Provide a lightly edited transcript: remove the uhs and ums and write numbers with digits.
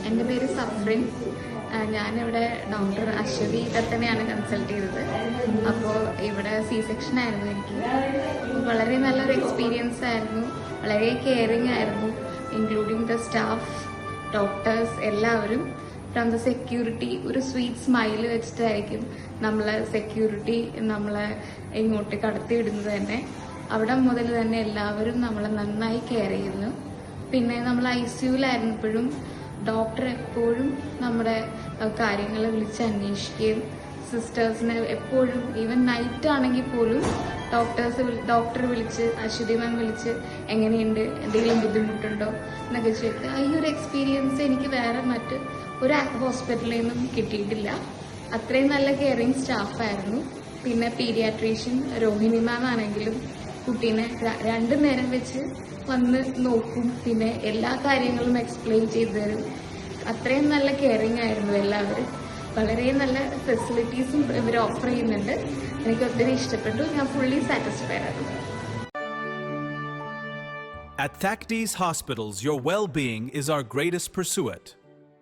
എൻ്റെ പേര് സഫ്രിൻ. ഞാനിവിടെ ഡോക്ടർ അശ്വതി ദത്തനെയാണ് കൺസൾട്ട് ചെയ്തത്. അപ്പോൾ ഇവിടെ സെക്ഷൻ ആയിരുന്നു എനിക്ക്. വളരെ നല്ലൊരു എക്സ്പീരിയൻസ് ആയിരുന്നു. വളരെ കെയറിങ് ആയിരുന്നു, ഇൻക്ലൂഡിങ് ദ സ്റ്റാഫ്, ഡോക്ടേഴ്സ് എല്ലാവരും. ഫ്രം ദ സെക്യൂരിറ്റി ഒരു സ്വീറ്റ് സ്മൈൽ വെച്ചിട്ടായിരിക്കും സെക്യൂരിറ്റി നമ്മളെ ഇങ്ങോട്ട് കടത്തിവിടുന്നത് തന്നെ. അവിടെ മുതൽ തന്നെ എല്ലാവരും നമ്മളെ നന്നായി കെയർ ചെയ്യുന്നു. പിന്നെ നമ്മൾ ICUലായിരുന്നപ്പോഴും ഡോക്ടർ എപ്പോഴും നമ്മുടെ കാര്യങ്ങൾ വിളിച്ച് അന്വേഷിക്കുകയും സിസ്റ്റേഴ്സിനെ എപ്പോഴും ഈവൻ നൈറ്റ് ആണെങ്കിൽ പോലും ഡോക്ടർ വിളിച്ച് അശ്വതി മാം വിളിച്ച് എങ്ങനെയുണ്ട്, എന്തെങ്കിലും ബുദ്ധിമുട്ടുണ്ടോ എന്നൊക്കെ ചോദിക്കുക. ഈ ഒരു എക്സ്പീരിയൻസ് എനിക്ക് വേറെ മറ്റ് ഒരു ഹോസ്പിറ്റലിൽ നിന്നും കിട്ടിയിട്ടില്ല. അത്രയും നല്ല കെയറിങ് സ്റ്റാഫായിരുന്നു. പിന്നെ പീഡിയാട്രീഷ്യൻ രോഹിണി മാം ആണെങ്കിലും കുട്ടീനെ 2 നേരം വെച്ച് വന്ന് നോക്കും. പിന്നെ എല്ലാ കാര്യങ്ങളും എക്സ്പ്ലെയിൻ ചെയ്തു തരും. അത്രയും നല്ല കെയറിങ് ആയിരുന്നു എല്ലാവരും. വളരെ നല്ല ഫെസിലിറ്റീസും ഇവർ ഓഫർ ചെയ്യുന്നുണ്ട്. എനിക്ക് ഒത്തിരി ഇഷ്ടപ്പെട്ടു. ഞാൻ ഫുള്ളി സാറ്റിസ്ഫൈഡ് ആണ്. At Thakdes Hospitals, your well-being is our greatest pursuit.